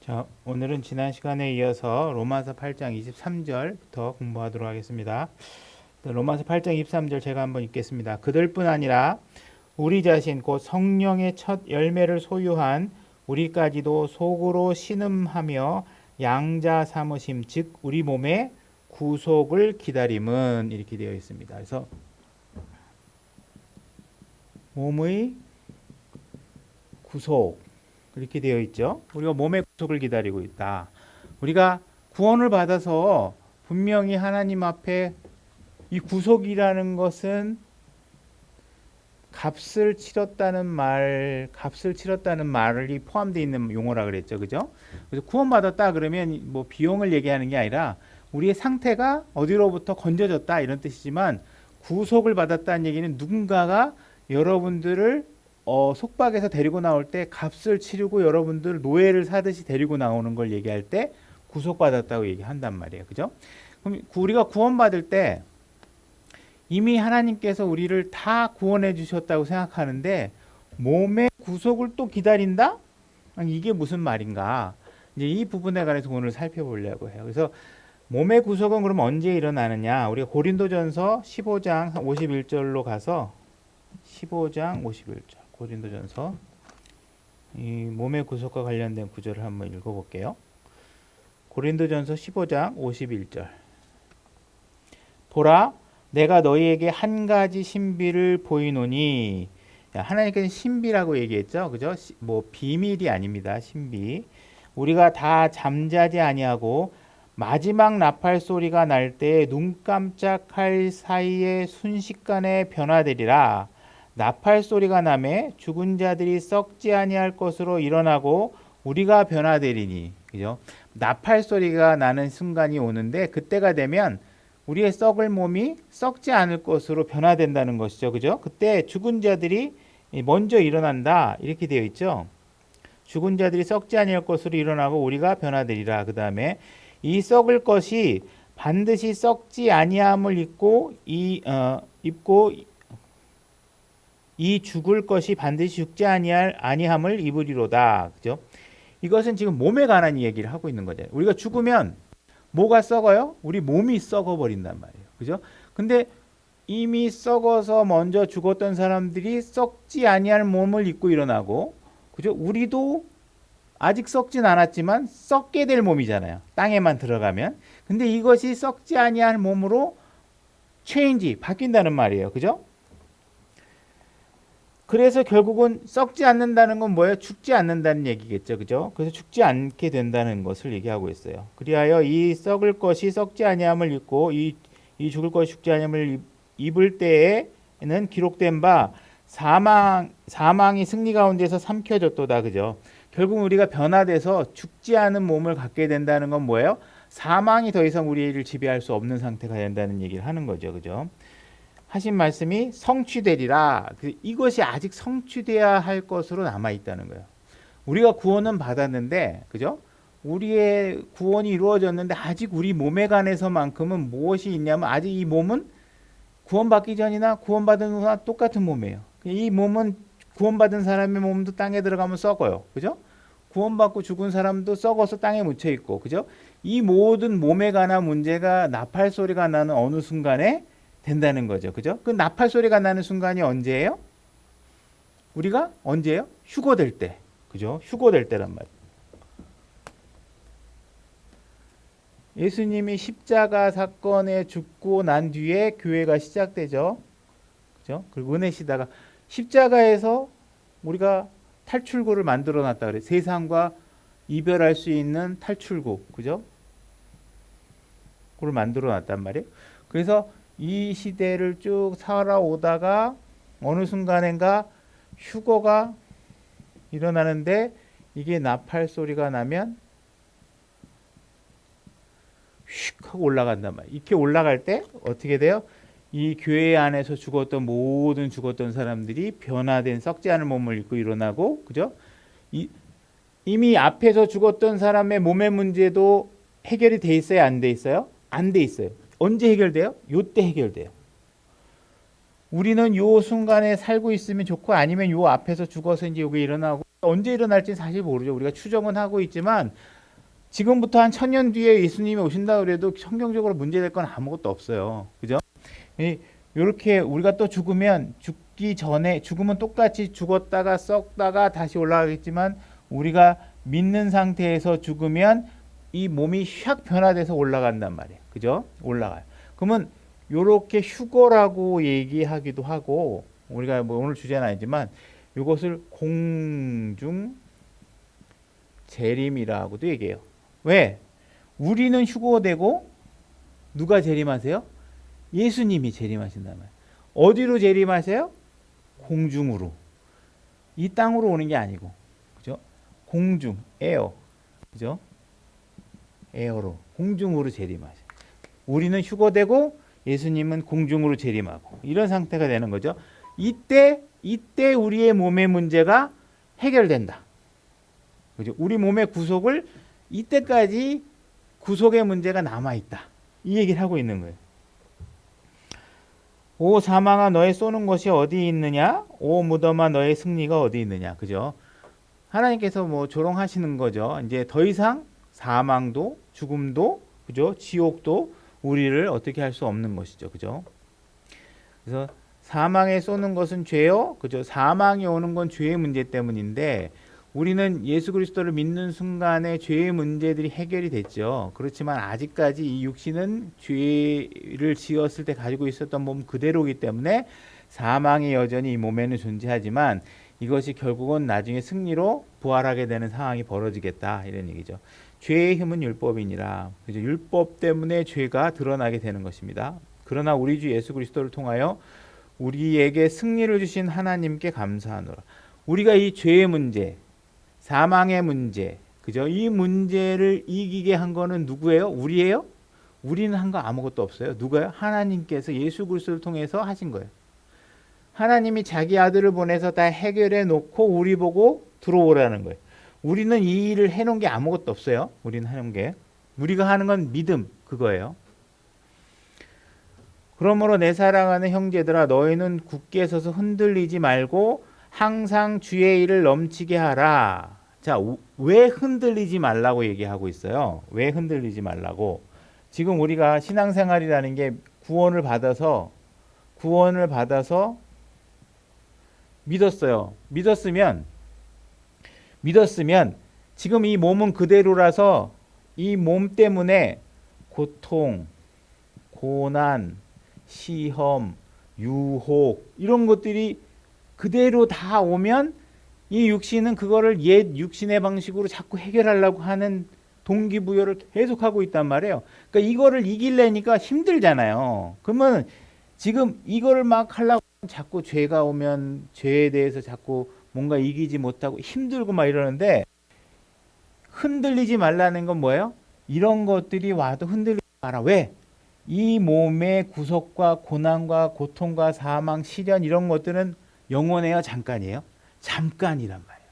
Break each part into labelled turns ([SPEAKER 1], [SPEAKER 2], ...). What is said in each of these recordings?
[SPEAKER 1] 자, 오늘은 지난 시간에 이어서 로마서 8장 23절부터 공부하도록 하겠습니다. 로마서 8장 23절 제가 한번 읽겠습니다. 그들뿐 아니라 우리 자신 곧 성령의 첫 열매를 소유한 우리까지도 속으로 신음하며 양자 삼으심 즉 우리 몸의 구속을 기다림은 이렇게 되어 있습니다. 그래서 몸의 구속 이렇게 되어 있죠. 우리가 몸의 구속을 기다리고 있다. 우리가 구원을 받아서 분명히 하나님 앞에 이 구속이라는 것은 값을 치렀다는 말이 포함되어 있는 용어라 그랬죠. 그죠? 그래서 구원받았다 그러면 뭐 비용을 얘기하는 게 아니라 우리의 상태가 어디로부터 건져졌다 이런 뜻이지만 구속을 받았다는 얘기는 누군가가 여러분들을 속박에서 데리고 나올 때 값을 치르고 여러분들 노예를 사듯이 데리고 나오는 걸 얘기할 때 구속받았다고 얘기한단 말이에요. 그죠? 그럼 우리가 구원받을 때 이미 하나님께서 우리를 다 구원해 주셨다고 생각하는데 몸의 구속을 또 기다린다? 아니, 이게 무슨 말인가? 이제 이 부분에 관해서 오늘 살펴보려고 해요. 그래서 몸의 구속은 그럼 언제 일어나느냐? 우리가 고린도전서 15장 51절로 가서 15장 51절 고린도전서 이 몸의 구속과 관련된 구절을 한번 읽어볼게요. 고린도전서 15장 51절 보라 내가 너희에게 한 가지 신비를 보이노니 하나님께서는 신비라고 얘기했죠. 그죠? 뭐 비밀이 아닙니다. 신비. 우리가 다 잠자지 아니하고 마지막 나팔 소리가 날 때 눈 깜짝할 사이에 순식간에 변화되리라. 나팔 소리가 나매 죽은 자들이 썩지 아니할 것으로 일어나고 우리가 변화되리니. 그죠? 나팔 소리가 나는 순간이 오는데 그때가 되면 우리의 썩을 몸이 썩지 않을 것으로 변화된다는 것이죠. 그죠? 그때 죽은 자들이 먼저 일어난다. 이렇게 되어 있죠. 죽은 자들이 썩지 아니할 것으로 일어나고 우리가 변화되리라. 그 다음에 이 썩을 것이 반드시 썩지 아니함을 입고 이 죽을 것이 반드시 죽지 아니함을 입으리로다. 그죠? 이것은 지금 몸에 관한 얘기를 하고 있는 거잖아요. 우리가 죽으면 뭐가 썩어요? 우리 몸이 썩어 버린단 말이에요. 그죠? 근데 이미 썩어서 먼저 죽었던 사람들이 썩지 아니할 몸을 입고 일어나고, 그죠? 우리도 아직 썩진 않았지만 썩게 될 몸이잖아요. 땅에만 들어가면. 근데 이것이 썩지 아니할 몸으로 바뀐다는 말이에요. 그죠? 그래서 결국은 썩지 않는다는 건 뭐예요? 죽지 않는다는 얘기겠죠. 그죠? 그래서 죽지 않게 된다는 것을 얘기하고 있어요. 그리하여 이 썩을 것이 썩지 아니함을 입고 이 죽을 것이 죽지 아니함을 입을 때에는 기록된 바 사망이 승리 가운데서 삼켜졌도다. 그죠? 결국 우리가 변화돼서 죽지 않은 몸을 갖게 된다는 건 뭐예요? 사망이 더 이상 우리를 지배할 수 없는 상태가 된다는 얘기를 하는 거죠. 그죠? 하신 말씀이 성취되리라. 이것이 아직 성취돼야 할 것으로 남아 있다는 거예요. 우리가 구원은 받았는데, 그죠? 우리의 구원이 이루어졌는데 아직 우리 몸에 관해서만큼은 무엇이 있냐면 아직 이 몸은 구원받기 전이나 구원받은 후나 똑같은 몸이에요. 이 몸은 구원받은 사람의 몸도 땅에 들어가면 썩어요. 그죠? 구원받고 죽은 사람도 썩어서 땅에 묻혀 있고, 그죠? 이 모든 몸에 관한 문제가 나팔 소리가 나는 어느 순간에 된다는 거죠. 그죠? 그 나팔 소리가 나는 순간이 언제예요? 우리가 언제예요? 휴거될 때. 그죠? 휴거될 때란 말이에요. 예수님이 십자가 사건에 죽고 난 뒤에 교회가 시작되죠. 그죠? 그리고 은혜 시다가 십자가에서 우리가 탈출구를 만들어 놨다 그래. 세상과 이별할 수 있는 탈출구. 그죠? 그걸 만들어 놨단 말이에요. 그래서 이 시대를 쭉 살아오다가 어느 순간인가 휴거가 일어나는데 이게 나팔 소리가 나면 휙 하고 올라간단 말이에요. 이렇게 올라갈 때 어떻게 돼요? 이 교회 안에서 죽었던 사람들이 변화된 썩지 않은 몸을 입고 일어나고, 그죠? 이미 앞에서 죽었던 사람의 몸의 문제도 해결이 돼 있어요? 안 돼 있어요? 안 돼 있어요. 언제 해결돼요? 요때 해결돼요. 우리는 요 순간에 살고 있으면 좋고 아니면 요 앞에서 죽어서 이제 여기 일어나고 언제 일어날지 사실 모르죠. 우리가 추정은 하고 있지만 지금부터 한 1000년 뒤에 예수님이 오신다 그래도 성경적으로 문제될 건 아무것도 없어요. 그죠? 이렇게 우리가 또 죽으면 죽기 전에 죽으면 똑같이 죽었다가 썩다가 다시 올라가겠지만 우리가 믿는 상태에서 죽으면 이 몸이 확 변화돼서 올라간단 말이에요. 그죠? 올라가요. 그러면 요렇게 휴거라고 얘기하기도 하고 우리가 뭐 오늘 주제는 아니지만 이것을 공중 재림이라고도 얘기해요. 왜? 우리는 휴거되고 누가 재림하세요? 예수님이 재림하신단 말이에요. 어디로 재림하세요? 공중으로. 이 땅으로 오는 게 아니고, 그죠? 공중, 에어, 그죠? 에어로, 공중으로 재림하세요. 우리는 휴거되고 예수님은 공중으로 재림하고 이런 상태가 되는 거죠. 이때 우리의 몸의 문제가 해결된다. 그죠? 우리 몸의 구속을 이때까지 구속의 문제가 남아 있다. 이 얘기를 하고 있는 거예요. 오 사망아 너의 쏘는 것이 어디 있느냐? 오 무덤아 너의 승리가 어디 있느냐? 그죠? 하나님께서 뭐 조롱하시는 거죠. 이제 더 이상 사망도 죽음도 그죠? 지옥도 우리를 어떻게 할 수 없는 것이죠. 그죠? 그래서 사망에 쏘는 것은 죄요. 그죠? 사망이 오는 건 죄의 문제 때문인데 우리는 예수 그리스도를 믿는 순간에 죄의 문제들이 해결이 됐죠. 그렇지만 아직까지 이 육신은 죄를 지었을 때 가지고 있었던 몸 그대로이기 때문에 사망이 여전히 이 몸에는 존재하지만 이것이 결국은 나중에 승리로 부활하게 되는 상황이 벌어지겠다 이런 얘기죠. 죄의 힘은 율법이니라. 그죠? 율법 때문에 죄가 드러나게 되는 것입니다. 그러나 우리 주 예수 그리스도를 통하여 우리에게 승리를 주신 하나님께 감사하노라. 우리가 이 죄의 문제, 사망의 문제, 그죠? 이 문제를 이기게 한 거는 누구예요? 우리예요? 우리는 한 거 아무것도 없어요. 누가요? 하나님께서 예수 그리스도를 통해서 하신 거예요. 하나님이 자기 아들을 보내서 다 해결해 놓고 우리 보고 들어오라는 거예요. 우리는 이 일을 해놓은 게 아무것도 없어요. 우리는 하는 게. 우리가 하는 건 믿음, 그거예요. 그러므로 내 사랑하는 형제들아 너희는 굳게 서서 흔들리지 말고 항상 주의 일을 넘치게 하라. 자, 왜 흔들리지 말라고 얘기하고 있어요? 왜 흔들리지 말라고? 지금 우리가 신앙생활이라는 게 구원을 받아서 믿었어요. 믿었으면 지금 이 몸은 그대로라서 이 몸 때문에 고통, 고난, 시험, 유혹 이런 것들이 그대로 다 오면 이 육신은 그거를 옛 육신의 방식으로 자꾸 해결하려고 하는 동기부여를 계속하고 있단 말이에요. 그러니까 이거를 이기려니까 힘들잖아요. 그러면 지금 이거를 막 하려고 자꾸 죄가 오면 죄에 대해서 자꾸 뭔가 이기지 못하고 힘들고 막 이러는데 흔들리지 말라는 건 뭐예요? 이런 것들이 와도 흔들리지 마라. 왜? 이 몸의 구속과 고난과 고통과 사망, 시련 이런 것들은 영원해요? 잠깐이에요? 잠깐이란 말이에요.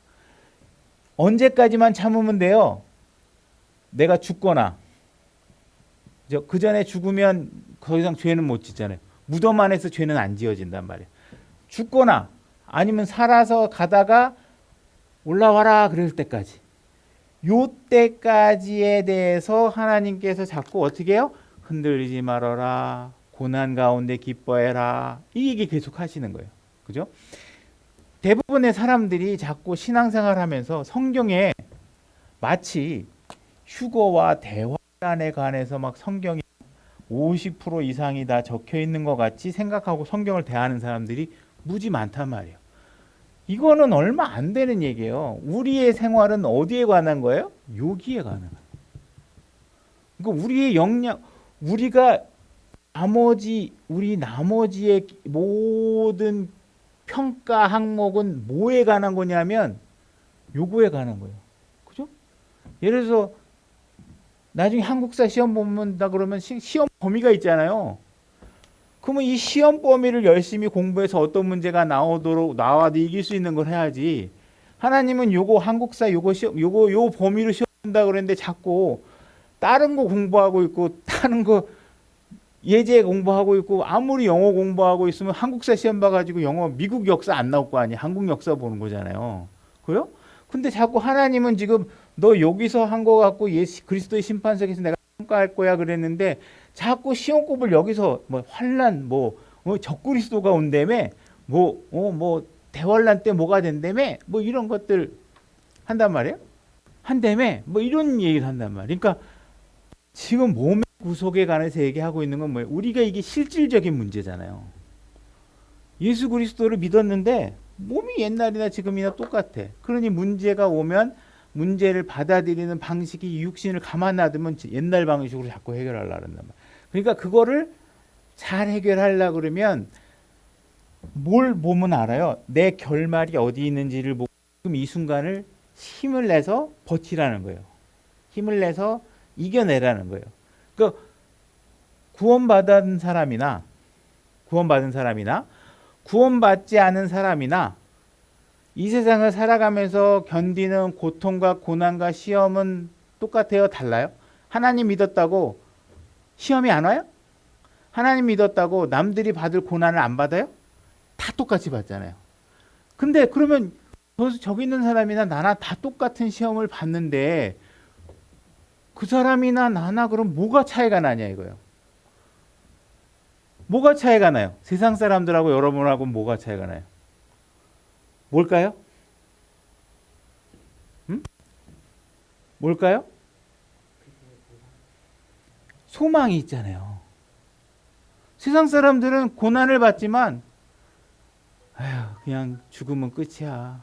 [SPEAKER 1] 언제까지만 참으면 돼요? 내가 죽거나 그 전에 죽으면 더 이상 죄는 못 짓잖아요. 무덤 안에서 죄는 안 지어진단 말이에요. 죽거나 아니면 살아서 가다가 올라와라 그럴 때까지 요 때까지에 대해서 하나님께서 자꾸 어떻게 해요? 흔들리지 말아라. 고난 가운데 기뻐해라. 이 얘기 계속 하시는 거예요. 그죠? 대부분의 사람들이 자꾸 신앙생활하면서 성경에 마치 휴거와 대환란에 관해서 막 성경이 50% 이상이 다 적혀 있는 것 같이 생각하고 성경을 대하는 사람들이 무지 많단 말이에요. 이거는 얼마 안 되는 얘기예요. 우리의 생활은 어디에 관한 거예요? 여기에 관한 거예요. 그러니까 우리의 역량, 우리가 우리 나머지의 모든 평가 항목은 뭐에 관한 거냐면 요거에 관한 거예요. 그죠? 예를 들어서 나중에 한국사 시험 본다 그러면 시험 범위가 있잖아요. 그러면 이 시험 범위를 열심히 공부해서 어떤 문제가 나와도 이길 수 있는 걸 해야지. 하나님은 요거 한국사 요거 시험 요 범위로 시험 본다 그랬는데 자꾸 다른 거 공부하고 있고 다른 거 예제 공부하고 있고 아무리 영어 공부하고 있으면 한국사 시험 봐가지고 영어 미국 역사 안 나올 거 아니에요. 한국 역사 보는 거잖아요. 그래요? 근데 자꾸 하나님은 지금 너 여기서 한 거 갖고 예수 그리스도의 심판석에서 내가 평가할 거야 그랬는데 자꾸 시험곱을 여기서 뭐 환란 뭐 적그리스도가 온다며 뭐 대환란 때 뭐가 된다며 뭐 이런 것들 한단 말이에요. 한다며 뭐 이런 얘기를 한단 말이에요. 그러니까 지금 몸의 구속에 관해서 얘기하고 있는 건 뭐예요? 우리가 이게 실질적인 문제잖아요. 예수 그리스도를 믿었는데 몸이 옛날이나 지금이나 똑같아. 그러니 문제가 오면 문제를 받아들이는 방식이 육신을 가만 놔두면 옛날 방식으로 자꾸 해결하려고 한단 말이야. 그러니까 그거를 잘 해결하려고 그러면 뭘 보면 알아요? 내 결말이 어디 있는지를 보고 지금 이 순간을 힘을 내서 버티라는 거예요. 힘을 내서 이겨내라는 거예요. 그러니까 구원받은 사람이나 구원받지 않은 사람이나 이 세상을 살아가면서 견디는 고통과 고난과 시험은 똑같아요? 달라요? 하나님 믿었다고 시험이 안 와요? 하나님 믿었다고 남들이 받을 고난을 안 받아요? 다 똑같이 받잖아요. 근데 그러면 저기 있는 사람이나 나나 다 똑같은 시험을 받는데 그 사람이나 나나 그럼 뭐가 차이가 나냐 이거예요. 뭐가 차이가 나요? 세상 사람들하고 여러분하고 뭐가 차이가 나요? 뭘까요? 뭘까요? 소망이 있잖아요. 세상 사람들은 고난을 받지만 그냥 죽으면 끝이야.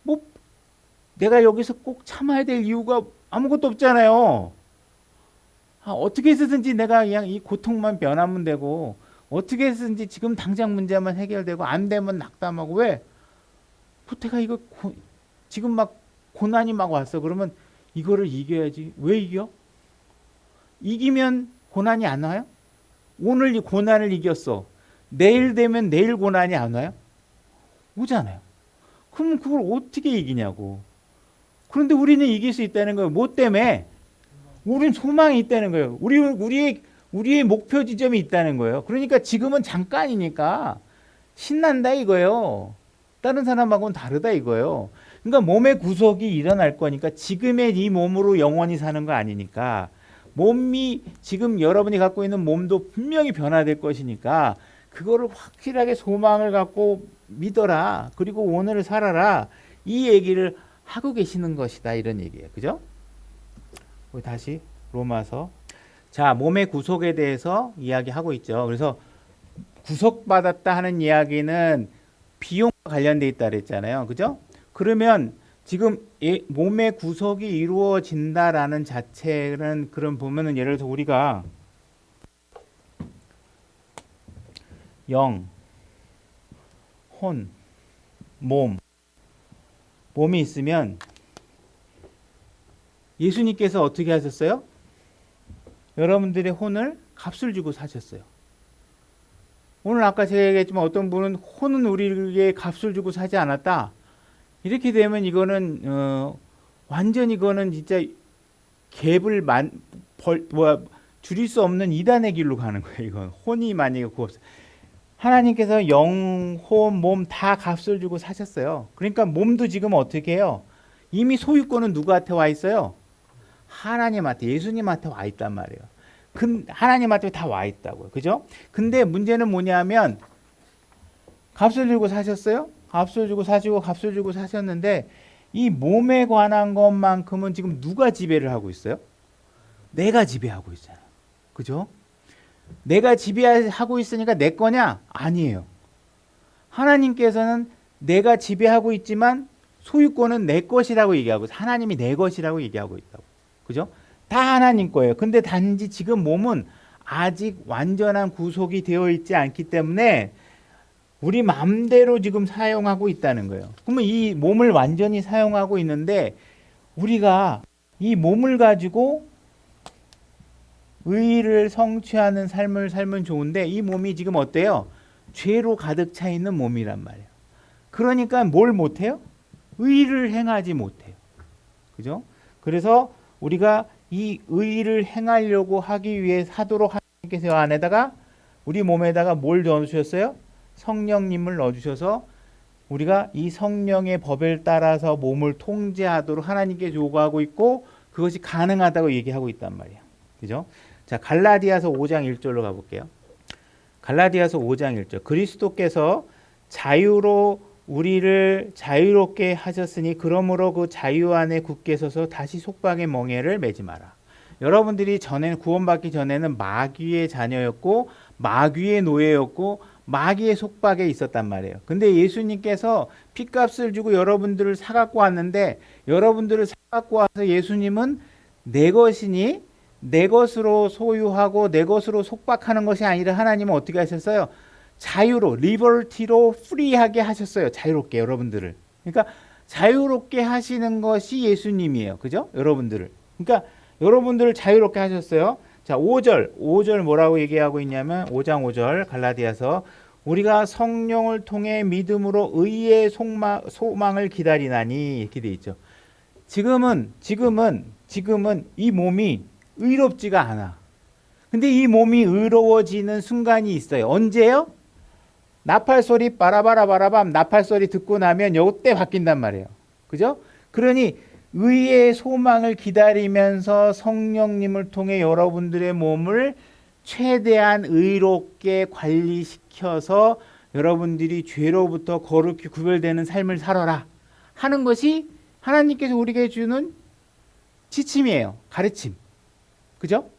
[SPEAKER 1] 뭐 내가 여기서 꼭 참아야 될 이유가 아무것도 없잖아요. 어떻게 해서든지 내가 그냥 이 고통만 면하면 되고 어떻게 해서든지 지금 당장 문제만 해결되고 안 되면 낙담하고 왜? 내가 이거 지금 막 고난이 막 왔어. 그러면 이거를 이겨야지. 왜 이겨? 이기면 고난이 안 와요? 오늘 이 고난을 이겼어. 내일 되면 내일 고난이 안 와요? 오잖아요. 그럼 그걸 어떻게 이기냐고. 그런데 우리는 이길 수 있다는 거예요. 뭐 때문에? 우린 소망이 있다는 거예요. 우리의 목표 지점이 있다는 거예요. 그러니까 지금은 잠깐이니까 신난다 이거예요. 다른 사람하고는 다르다 이거예요. 그러니까 몸의 구속이 일어날 거니까 지금의 이 몸으로 영원히 사는 거 아니니까 몸이 지금 여러분이 갖고 있는 몸도 분명히 변화될 것이니까 그거를 확실하게 소망을 갖고 믿어라. 그리고 오늘을 살아라. 이 얘기를 하고 계시는 것이다. 이런 얘기예요. 그죠? 우리 다시 로마서. 자, 몸의 구속에 대해서 이야기하고 있죠. 그래서 구속받았다 하는 이야기는 비용과 관련돼 있다 그랬잖아요. 그죠? 그러면 지금 몸의 구속이 이루어진다라는 자체는 그럼 보면은 예를 들어서 우리가 영, 혼, 몸이 있으면 예수님께서 어떻게 하셨어요? 여러분들의 혼을 값을 주고 사셨어요. 오늘 아까 제가 얘기했지만 어떤 분은 혼은 우리에게 값을 주고 사지 않았다. 이렇게 되면 이거는 완전 이거는 진짜 갭을 줄일 수 없는 이단의 길로 가는 거예요. 이건 혼이 만약에 구웠어요. 하나님께서 영, 혼, 몸 다 값을 주고 사셨어요. 그러니까 몸도 지금 어떻게 해요? 이미 소유권은 누구한테 와 있어요? 하나님한테, 예수님한테 와 있단 말이에요. 하나님한테 다 와 있다고요. 그죠? 근데 문제는 뭐냐면 값을 주고 사셨어요? 값을 주고 사시고 값을 주고 사셨는데 이 몸에 관한 것만큼은 지금 누가 지배를 하고 있어요? 내가 지배하고 있잖아요. 그죠? 내가 지배하고 있으니까 내 거냐? 아니에요. 하나님께서는 내가 지배하고 있지만 소유권은 내 것이라고 얘기하고 하나님이 내 것이라고 얘기하고 있다고. 그죠? 다 하나님 거예요. 근데 단지 지금 몸은 아직 완전한 구속이 되어 있지 않기 때문에 우리 마음대로 지금 사용하고 있다는 거예요. 그러면 이 몸을 완전히 사용하고 있는데 우리가 이 몸을 가지고 의의를 성취하는 삶을 살면 좋은데 이 몸이 지금 어때요? 죄로 가득 차 있는 몸이란 말이에요. 그러니까 뭘 못해요? 의의를 행하지 못해요. 그죠? 그래서 우리가 이 의의를 행하려고 하기 위해 하도록 하나님께서 안에다가 우리 몸에다가 뭘 넣어주셨어요? 성령님을 넣어주셔서 우리가 이 성령의 법을 따라서 몸을 통제하도록 하나님께 요구하고 있고 그것이 가능하다고 얘기하고 있단 말이야. 그죠? 자, 갈라디아서 5장 1절로 가볼게요. 갈라디아서 5장 1절. 그리스도께서 자유로 우리를 자유롭게 하셨으니 그러므로 그 자유 안에 굳게 서서 다시 속박의 멍에를 매지 마라. 여러분들이 전에는 구원받기 전에는 마귀의 자녀였고 마귀의 노예였고 마귀의 속박에 있었단 말이에요. 근데 예수님께서 핏값을 주고 여러분들을 사갖고 왔는데 여러분들을 사갖고 와서 예수님은 내 것이니 내 것으로 소유하고 내 것으로 속박하는 것이 아니라 하나님은 어떻게 하셨어요? 자유로 리버티로 프리하게 하셨어요. 자유롭게 여러분들을. 그러니까 자유롭게 하시는 것이 예수님이에요. 그죠? 여러분들을. 그러니까 여러분들을 자유롭게 하셨어요. 자, 5절 뭐라고 얘기하고 있냐면 5장 5절 갈라디아서 우리가 성령을 통해 믿음으로 의의 소망을 기다리나니 이렇게 돼 있죠. 지금은 이 몸이 의롭지가 않아. 근데 이 몸이 의로워지는 순간이 있어요. 언제요? 나팔 소리 빠라바라바라밤 나팔 소리 듣고 나면 요때 바뀐단 말이에요. 그죠? 그러니 의의 소망을 기다리면서 성령님을 통해 여러분들의 몸을 최대한 의롭게 관리시켜서 여러분들이 죄로부터 거룩히 구별되는 삶을 살아라 하는 것이 하나님께서 우리에게 주는 지침이에요. 가르침. 그죠?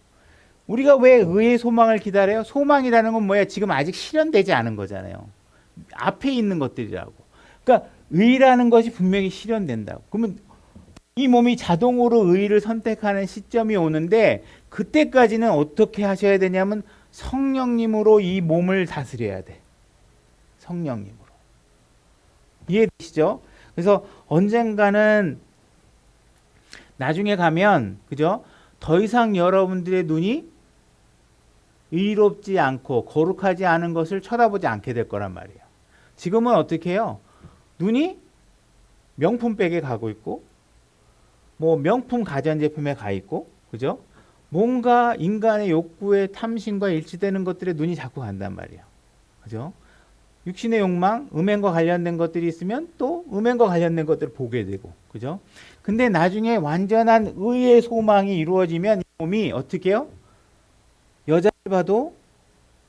[SPEAKER 1] 우리가 왜 의의 소망을 기다려요? 소망이라는 건 뭐야? 지금 아직 실현되지 않은 거잖아요. 앞에 있는 것들이라고. 그러니까 의라는 것이 분명히 실현된다고. 그러면 이 몸이 자동으로 의를 선택하는 시점이 오는데 그때까지는 어떻게 하셔야 되냐면 성령님으로 이 몸을 다스려야 돼. 성령님으로. 이해되시죠? 그래서 언젠가는 나중에 가면 그죠? 더 이상 여러분들의 눈이 의롭지 않고 거룩하지 않은 것을 쳐다보지 않게 될 거란 말이에요. 지금은 어떻게 해요? 눈이 명품백에 가고 있고 뭐 명품 가전제품에 가 있고 그죠? 뭔가 인간의 욕구의 탐심과 일치되는 것들에 눈이 자꾸 간단 말이에요. 그죠? 육신의 욕망, 음행과 관련된 것들이 있으면 또 음행과 관련된 것들을 보게 되고 그죠? 근데 나중에 완전한 의의 소망이 이루어지면 이 몸이 어떻게 해요? 여자를 봐도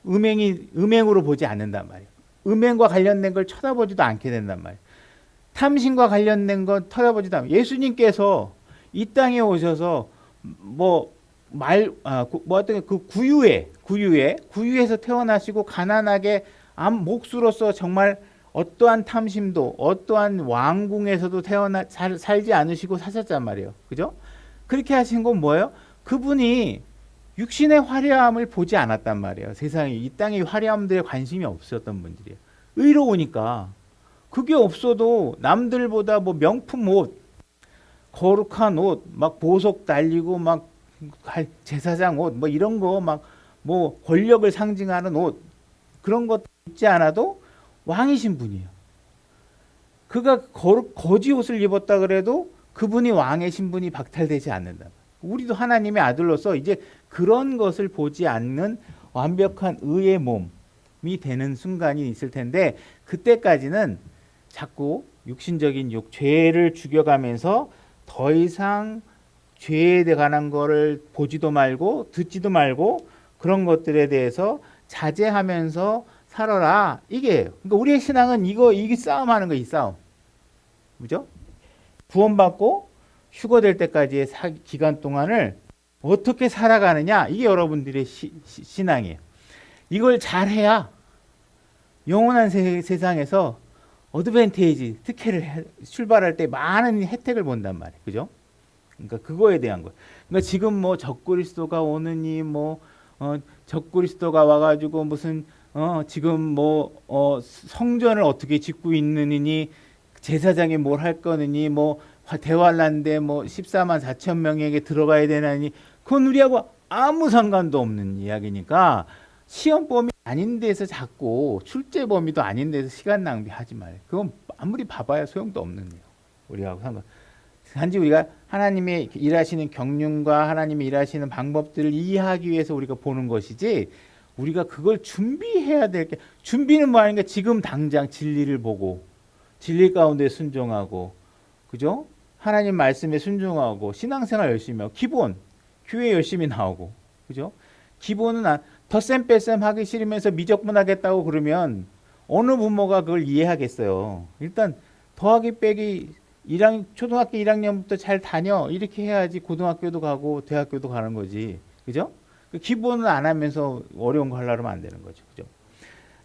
[SPEAKER 1] 음행으로 보지 않는단 말이에요. 음행과 관련된 걸 쳐다보지도 않게 된단 말이에요. 탐심과 관련된 건 쳐다보지도 않아요. 예수님께서 이 땅에 오셔서 어떤 그 구유에서 태어나시고 가난하게 몫으로서 정말 어떠한 탐심도 어떠한 왕궁에서도 살지 않으시고 사셨단 말이에요. 그죠? 그렇게 하신 건 뭐예요? 그분이 육신의 화려함을 보지 않았단 말이에요. 세상에 이 땅의 화려함들에 관심이 없었던 분들이에요. 의로우니까 그게 없어도 남들보다 뭐 명품 옷, 거룩한 옷, 막 보석 달리고 막 제사장 옷, 뭐 이런 거 막 뭐 권력을 상징하는 옷 그런 것 입지 않아도 왕이신 분이에요. 그가 거지 옷을 입었다 그래도 그분이 왕의 신분이 박탈되지 않는다. 우리도 하나님의 아들로서 이제 그런 것을 보지 않는 완벽한 의의 몸이 되는 순간이 있을 텐데 그때까지는 자꾸 육신적인 죄를 죽여가면서 더 이상 죄에 관한 거를 보지도 말고 듣지도 말고 그런 것들에 대해서 자제하면서 살아라 이게예요. 그러니까 우리의 신앙은 이게 싸움하는 거예요. 이 싸움. 그죠? 구원받고 휴거될 때까지의 기간 동안을 어떻게 살아가느냐 이게 여러분들의 신앙이에요. 이걸 잘해야 영원한 세상에서 어드밴테이지 특혜를 출발할 때 많은 혜택을 본단 말이에요. 그죠? 그러니까 그거에 대한 거예요. 그러니까 지금 뭐 적그리스도가 오느니 적그리스도가 와가지고 무슨 지금 성전을 어떻게 짓고 있느니 제사장이 뭘 할 거느니 대환란대 14만 4천 명에게 들어가야 되나니 그건 우리하고 아무 상관도 없는 이야기니까 시험 범위 아닌 데서 자꾸 출제 범위도 아닌 데서 시간 낭비하지 말아요. 그건 아무리 봐봐야 소용도 없는 거예요. 우리하고 상관. 단지 우리가 하나님의 일하시는 경륜과 하나님의 일하시는 방법들을 이해하기 위해서 우리가 보는 것이지 우리가 그걸 준비해야 될 게 준비는 뭐 하는 게 지금 당장 진리를 보고 진리 가운데 순종하고, 그죠? 하나님 말씀에 순종하고, 신앙생활 열심히 하고, 기본, 교회 열심히 나오고, 그죠? 기본은 덧셈 뺄셈 하기 싫으면서 미적분하겠다고 그러면 어느 부모가 그걸 이해하겠어요. 일단 더하기 빼기 초등학교 1학년부터 잘 다녀 이렇게 해야지 고등학교도 가고 대학교도 가는 거지, 그죠? 그 기본을 안 하면서 어려운 거 하려면 안 되는 거죠, 그죠?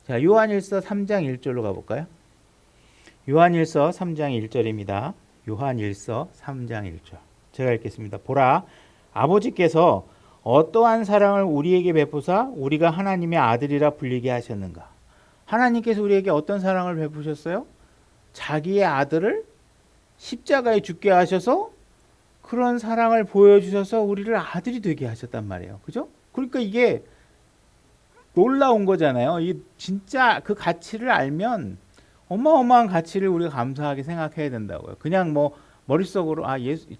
[SPEAKER 1] 자, 요한일서 3장 1절로 가볼까요? 요한일서 3장 1절입니다. 요한일서 3장 1절. 제가 읽겠습니다. 보라, 아버지께서 어떠한 사랑을 우리에게 베푸사 우리가 하나님의 아들이라 불리게 하셨는가. 하나님께서 우리에게 어떤 사랑을 베푸셨어요? 자기의 아들을 십자가에 죽게 하셔서 그런 사랑을 보여주셔서 우리를 아들이 되게 하셨단 말이에요. 그죠? 그러니까 이게 놀라운 거잖아요. 이 진짜 그 가치를 알면 어마어마한 가치를 우리가 감사하게 생각해야 된다고요. 그냥 뭐 머릿속으로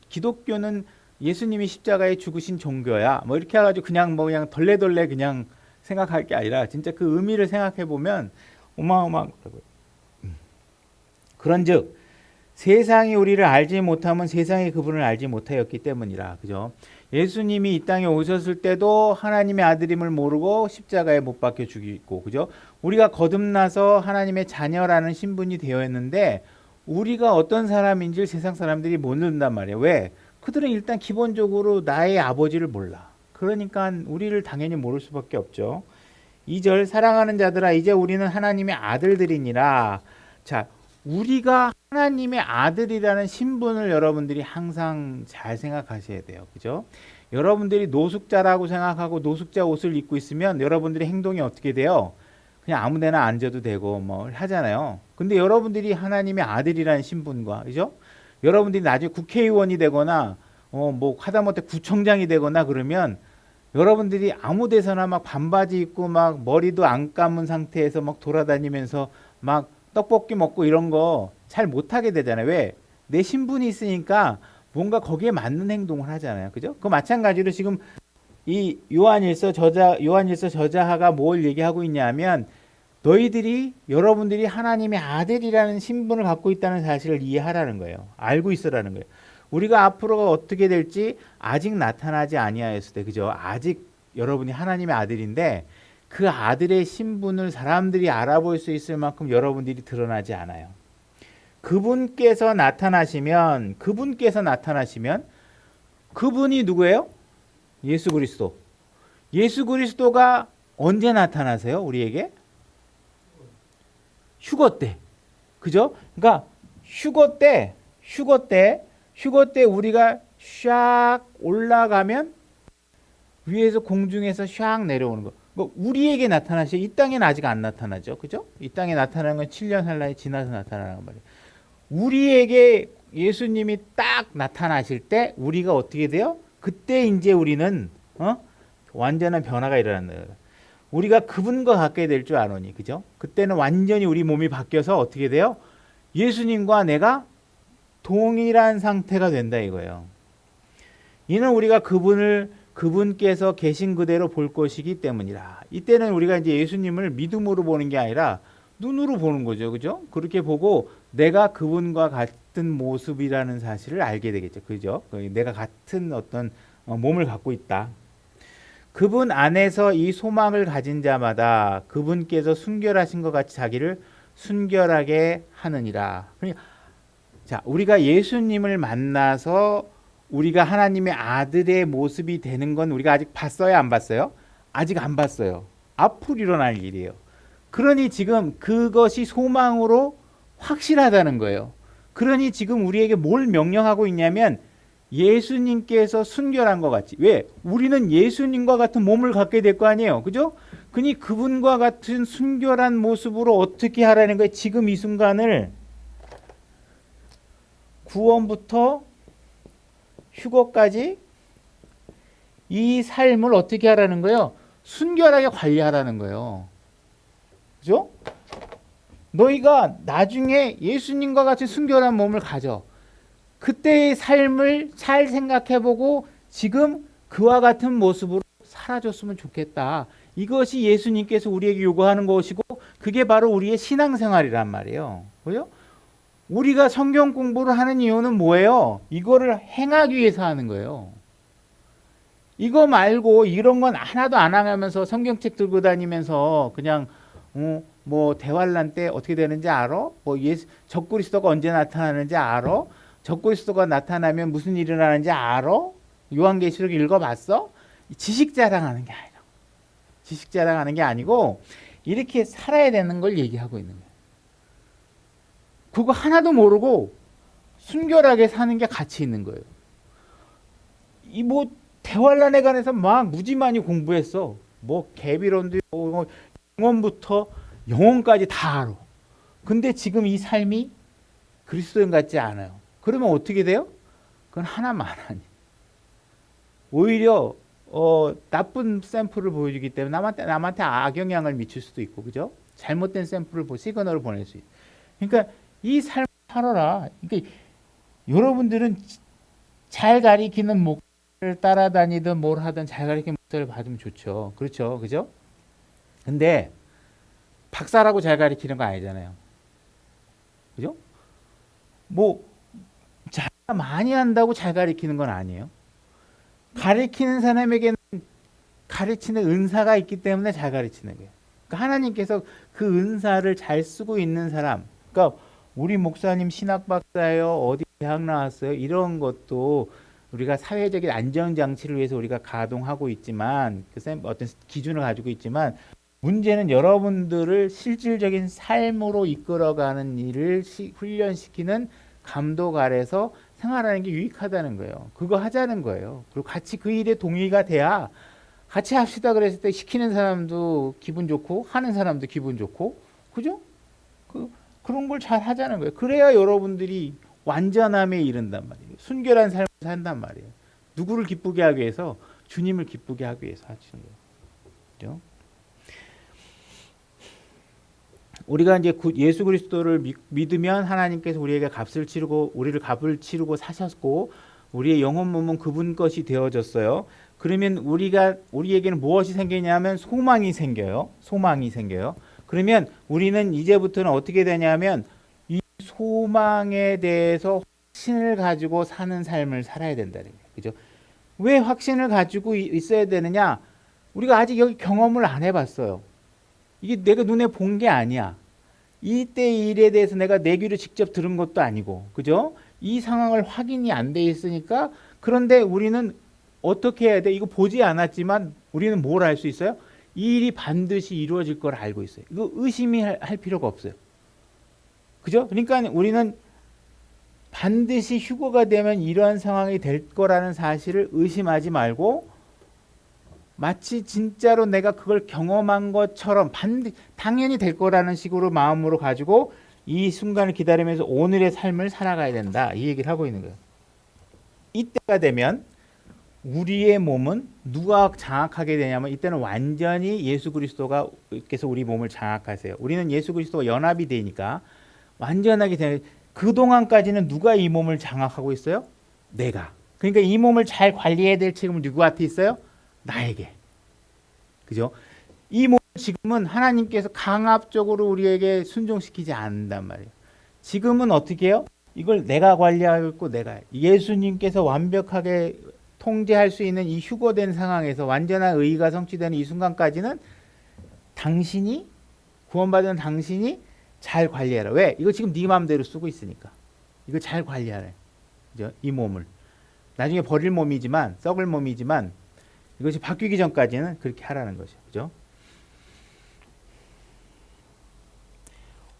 [SPEAKER 1] 기독교는 예수님이 십자가에 죽으신 종교야. 뭐 이렇게 해가지고 그냥 덜레덜레 그냥 생각할 게 아니라 진짜 그 의미를 생각해 보면 어마어마한 거라고요. 그런즉 세상이 우리를 알지 못하면 세상이 그분을 알지 못하였기 때문이라. 그죠? 예수님이 이 땅에 오셨을 때도 하나님의 아들임을 모르고 십자가에 못 박혀 죽이고, 그죠? 우리가 거듭나서 하나님의 자녀라는 신분이 되어 있는데 우리가 어떤 사람인지 세상 사람들이 모른단 말이에요. 왜? 그들은 일단 기본적으로 나의 아버지를 몰라. 그러니까 우리를 당연히 모를 수밖에 없죠. 2절, 사랑하는 자들아 이제 우리는 하나님의 아들들이니라. 자, 우리가 하나님의 아들이라는 신분을 여러분들이 항상 잘 생각하셔야 돼요. 그죠? 여러분들이 노숙자라고 생각하고 노숙자 옷을 입고 있으면 여러분들의 행동이 어떻게 돼요? 그냥 아무 데나 앉아도 되고 뭐 하잖아요. 근데 여러분들이 하나님의 아들이라는 신분과, 그죠? 여러분들이 나중에 국회의원이 되거나 뭐 하다못해 구청장이 되거나 그러면 여러분들이 아무 데서나 막 반바지 입고 막 머리도 안 감은 상태에서 막 돌아다니면서 막 떡볶이 먹고 이런 거 잘 못하게 되잖아요. 왜? 내 신분이 있으니까 뭔가 거기에 맞는 행동을 하잖아요. 그죠? 그 마찬가지로 지금 이 요한일서 저자가 뭘 얘기하고 있냐면 여러분들이 하나님의 아들이라는 신분을 갖고 있다는 사실을 이해하라는 거예요. 알고 있으라는 거예요. 우리가 앞으로가 어떻게 될지 아직 나타나지 아니하였을 때, 그죠? 아직 여러분이 하나님의 아들인데 그 아들의 신분을 사람들이 알아볼 수 있을 만큼 여러분들이 드러나지 않아요. 그분께서 나타나시면 그분이 누구예요? 예수 그리스도. 예수 그리스도가 언제 나타나세요? 우리에게? 휴거 때. 그죠? 그러니까 휴거 때 우리가 샥 올라가면 위에서 공중에서 샥 내려오는 거. 우리에게 나타나셔. 이 땅에는 아직 안 나타나죠. 그죠? 이 땅에 나타나는 건 7년 한란이 지나서 나타나는 말이에요. 우리에게 예수님이 딱 나타나실 때 우리가 어떻게 돼요? 그때 이제 우리는 완전한 변화가 일어나는 거예요. 우리가 그분과 같게 될 줄 아노니, 그죠? 그때는 완전히 우리 몸이 바뀌어서 어떻게 돼요? 예수님과 내가 동일한 상태가 된다 이거예요. 이는 우리가 그분께서 계신 그대로 볼 것이기 때문이라. 이때는 우리가 이제 예수님을 믿음으로 보는 게 아니라 눈으로 보는 거죠, 그죠? 그렇게 보고 내가 그분과 같은 모습이라는 사실을 알게 되겠죠, 그죠? 내가 같은 어떤 몸을 갖고 있다. 그분 안에서 이 소망을 가진 자마다 그분께서 순결하신 것 같이 자기를 순결하게 하느니라. 자, 우리가 예수님을 만나서 우리가 하나님의 아들의 모습이 되는 건 우리가 아직 봤어요, 안 봤어요? 아직 안 봤어요. 앞으로 일어날 일이에요. 그러니 지금 그것이 소망으로 확실하다는 거예요. 그러니 지금 우리에게 뭘 명령하고 있냐면 예수님께서 순결한 것 같이. 왜? 우리는 예수님과 같은 몸을 갖게 될 거 아니에요. 그죠? 그니 그분과 같은 순결한 모습으로 어떻게 하라는 거예요? 지금 이 순간을 구원부터 휴거까지 이 삶을 어떻게 하라는 거예요? 순결하게 관리하라는 거예요. 그죠? 너희가 나중에 예수님과 같이 순결한 몸을 가져. 그때의 삶을 잘 생각해보고 지금 그와 같은 모습으로 살아줬으면 좋겠다. 이것이 예수님께서 우리에게 요구하는 것이고 그게 바로 우리의 신앙생활이란 말이에요. 그죠? 우리가 성경 공부를 하는 이유는 뭐예요? 이거를 행하기 위해서 하는 거예요. 이거 말고 이런 건 하나도 안 하면서 성경책 들고 다니면서 그냥 뭐 대환란 때 어떻게 되는지 알아? 뭐 적그리스도가 언제 나타나는지 알아? 적그리스도가 나타나면 무슨 일이 일어나는지 알아? 요한계시록 읽어봤어? 지식 자랑하는 게 아니라 지식 자랑하는 게 아니고 이렇게 살아야 되는 걸 얘기하고 있는 거예요. 그거 하나도 모르고 순결하게 사는 게 가치 있는 거예요. 이 뭐 대환란에 관해서 막 무지 많이 공부했어. 뭐 개비론도 뭐 영원부터 영혼까지 다 알아. 근데 지금 이 삶이 그리스도인 같지 않아요. 그러면 어떻게 돼요? 그건 하나만 하니. 오히려 나쁜 샘플을 보여주기 때문에 남한테 악영향을 미칠 수도 있고, 그죠? 잘못된 샘플을 시그널을 보낼 수 있어. 그러니까 이 삶을 살아라. 그러니까 여러분들은 잘 가리키는 목사를 따라다니든 뭘 하든 잘 가리키는 목사를 받으면 좋죠. 그렇죠, 그죠? 근데 박사라고 잘 가리키는 거 아니잖아요. 그죠? 뭐 잘 많이 한다고 잘 가리키는 건 아니에요. 가리키는 사람에게는 가르치는 은사가 있기 때문에 잘 가르치는 거예요. 그러니까 하나님께서 그 은사를 잘 쓰고 있는 사람, 그러니까 우리 목사님 신학 박사예요, 어디 대학 나왔어요, 이런 것도 우리가 사회적인 안전장치를 위해서 우리가 가동하고 있지만 어떤 기준을 가지고 있지만 문제는 여러분들을 실질적인 삶으로 이끌어가는 일을 훈련시키는 감독 아래서 생활하는 게 유익하다는 거예요. 그거 하자는 거예요. 그리고 같이 그 일에 동의가 돼야 같이 합시다 그랬을 때 시키는 사람도 기분 좋고 하는 사람도 기분 좋고, 그죠? 그런 걸 잘 하자는 거예요. 그래야 여러분들이 완전함에 이른단 말이에요. 순결한 삶을 산단 말이에요. 누구를 기쁘게 하기 위해서? 주님을 기쁘게 하기 위해서 하시는 거예요. 그죠? 우리가 이제 예수 그리스도를 믿으면 하나님께서 우리에게 우리를 값을 치르고 사셨고 우리의 영혼 몸은 그분 것이 되어졌어요. 그러면 우리에게는 무엇이 생기냐면 소망이 생겨요. 소망이 생겨요. 그러면 우리는 이제부터는 어떻게 되냐면 이 소망에 대해서 확신을 가지고 사는 삶을 살아야 된다는 거예요. 그죠? 왜 확신을 가지고 있어야 되느냐? 우리가 아직 여기 경험을 안 해봤어요. 이게 내가 눈에 본 게 아니야. 이때 일에 대해서 내가 내 귀로 직접 들은 것도 아니고, 그죠? 이 상황을 확인이 안 돼 있으니까. 그런데 우리는 어떻게 해야 돼? 이거 보지 않았지만 우리는 뭘 알 수 있어요? 이 일이 반드시 이루어질 걸 알고 있어요. 이거 의심이 할 필요가 없어요. 그죠? 그러니까 우리는 반드시 휴거가 되면 이러한 상황이 될 거라는 사실을 의심하지 말고 마치 진짜로 내가 그걸 경험한 것처럼 당연히 될 거라는 식으로 마음으로 가지고 이 순간을 기다리면서 오늘의 삶을 살아가야 된다. 이 얘기를 하고 있는 거예요. 이때가 되면 우리의 몸은 누가 장악하게 되냐면 이때는 완전히 예수 그리스도께서 우리 몸을 장악하세요. 우리는 예수 그리스도와 연합이 되니까 완전하게 되는. 그동안까지는 누가 이 몸을 장악하고 있어요? 내가. 그러니까 이 몸을 잘 관리해야 될 책임은 누구한테 있어요? 나에게. 그죠? 이 몸을 지금은 하나님께서 강압적으로 우리에게 순종시키지 않는단 말이에요. 지금은 어떻게 해요? 이걸 내가 관리하고 있고 예수님께서 완벽하게 통제할 수 있는 이 휴거된 상황에서 완전한 의의가 성취되는 이 순간까지는 구원받은 당신이 잘 관리해라. 왜? 이거 지금 네 마음대로 쓰고 있으니까. 이거 잘 관리하라. 그죠? 이 몸을. 나중에 버릴 몸이지만, 썩을 몸이지만 이것이 바뀌기 전까지는 그렇게 하라는 것이죠. 그죠?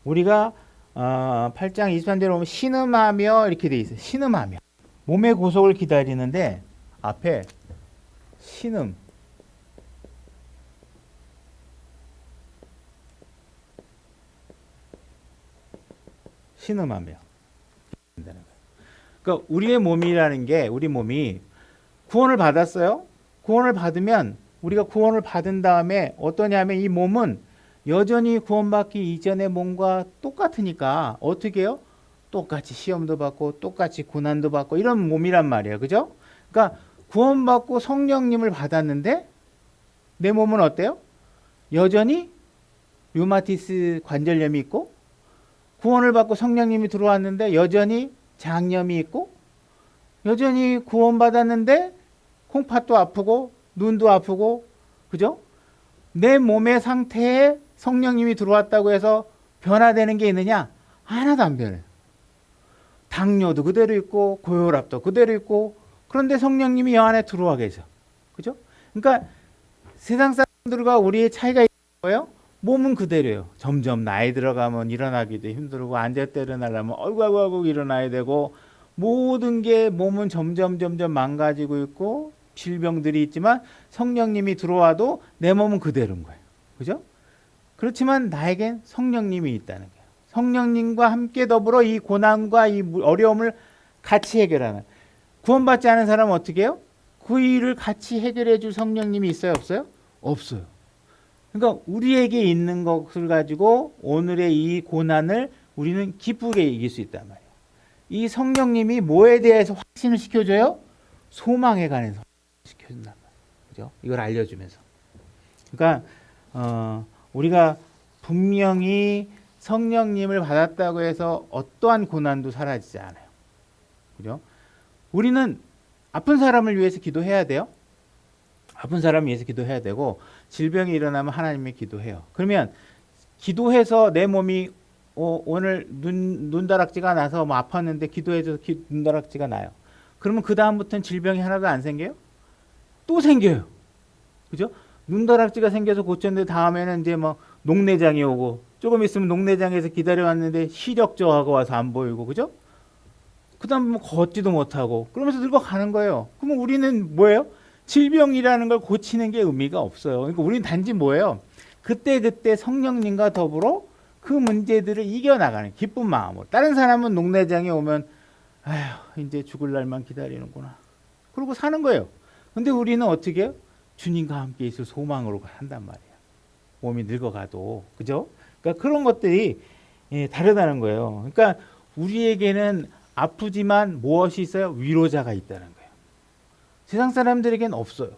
[SPEAKER 1] 우리가 8장 23절에 보면 신음하며 이렇게 돼 있어요. 신음하며. 몸의 구속을 기다리는데 앞에 신음하며. 그러니까 우리의 몸이라는 게 우리 몸이 구원을 받았어요. 구원을 받으면 우리가 구원을 받은 다음에 어떠냐면 이 몸은 여전히 구원받기 이전의 몸과 똑같으니까 어떻게 해요? 똑같이 시험도 받고 똑같이 고난도 받고 이런 몸이란 말이에요. 그죠? 그러니까 구원받고 성령님을 받았는데 내 몸은 어때요? 여전히 류마티스 관절염이 있고 구원을 받고 성령님이 들어왔는데 여전히 장염이 있고, 여전히 구원받았는데 콩팥도 아프고 눈도 아프고, 그죠? 내 몸의 상태에 성령님이 들어왔다고 해서 변화되는 게 있느냐? 하나도 안 변해요. 당뇨도 그대로 있고 고혈압도 그대로 있고, 그런데 성령님이 여 안에 들어와 계셔. 그죠? 그러니까 세상 사람들과 우리의 차이가 있는 거예요. 몸은 그대로예요. 점점 나이 들어가면 일어나기도 힘들고, 앉았다 일어나려면 어이구 일어나야 되고, 모든 게 몸은 점점 망가지고 있고 질병들이 있지만 성령님이 들어와도 내 몸은 그대로인 거예요. 그죠? 그렇지만 나에겐 성령님이 있다는 거예요. 성령님과 함께 더불어 이 고난과 이 어려움을 같이 해결하는. 구원받지 않은 사람은 어떻게 해요? 그 일을 같이 해결해 줄 성령님이 있어요, 없어요? 없어요. 그러니까 우리에게 있는 것을 가지고 오늘의 이 고난을 우리는 기쁘게 이길 수 있단 말이에요. 이 성령님이 뭐에 대해서 확신을 시켜줘요? 소망에 관해서 시켜준단 말이에요. 그죠? 이걸 알려주면서. 그러니까 우리가 분명히 성령님을 받았다고 해서 어떠한 고난도 사라지지 않아요. 그죠? 우리는 아픈 사람을 위해서 기도해야 돼요. 아픈 사람을 위해서 기도해야 되고, 질병이 일어나면 하나님께 기도해요. 그러면 기도해서 내 몸이 오늘 눈다락지가 나서 뭐 아팠는데 기도해서 눈다락지가 나요. 그러면 그 다음부터는 질병이 하나도 안 생겨요? 또 생겨요. 그죠? 눈다락지가 생겨서 고쳤는데 다음에는 이제 뭐 녹내장이 오고, 조금 있으면 녹내장에서 기다려왔는데 시력 저하가 와서 안 보이고, 그죠? 그 다음 뭐 걷지도 못하고 그러면서 늙어가는 거예요. 그러면 우리는 뭐예요? 질병이라는 걸 고치는 게 의미가 없어요. 그러니까 우리는 단지 뭐예요? 그때 성령님과 더불어 그 문제들을 이겨나가는 기쁜 마음으로. 다른 사람은 녹내장이 오면 아휴 이제 죽을 날만 기다리는구나, 그러고 사는 거예요. 근데 우리는 어떻게 해요? 주님과 함께 있을 소망으로 한단 말이에요. 몸이 늙어가도. 그죠? 그러니까 그런 것들이 다르다는 거예요. 그러니까 우리에게는 아프지만 무엇이 있어요? 위로자가 있다는 거예요. 세상 사람들에게는 없어요.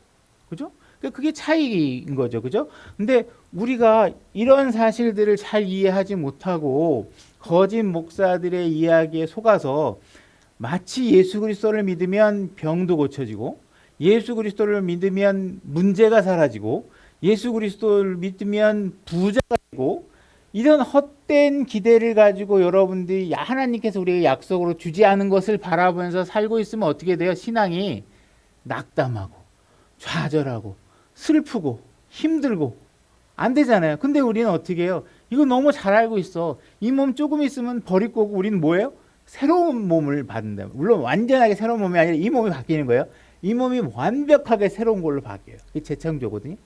[SPEAKER 1] 그죠? 그게 차이인 거죠. 그죠? 근데 우리가 이런 사실들을 잘 이해하지 못하고 거짓 목사들의 이야기에 속아서 마치 예수 그리스도를 믿으면 병도 고쳐지고, 예수 그리스도를 믿으면 문제가 사라지고, 예수 그리스도를 믿으면 부자가 되고, 이런 헛된 기대를 가지고 여러분들이 하나님께서 우리에게 약속으로 주지 않은 것을 바라보면서 살고 있으면 어떻게 돼요? 신앙이 낙담하고 좌절하고 슬프고 힘들고 안 되잖아요. 근데 우리는 어떻게 해요? 이거 너무 잘 알고 있어. 이 몸 조금 있으면 버릴 거고, 우리는 뭐예요? 새로운 몸을 받는다. 물론 완전하게 새로운 몸이 아니라 이 몸이 바뀌는 거예요. 이 몸이 완벽하게 새로운 걸로 바뀌어요. 이게 재창조거든요.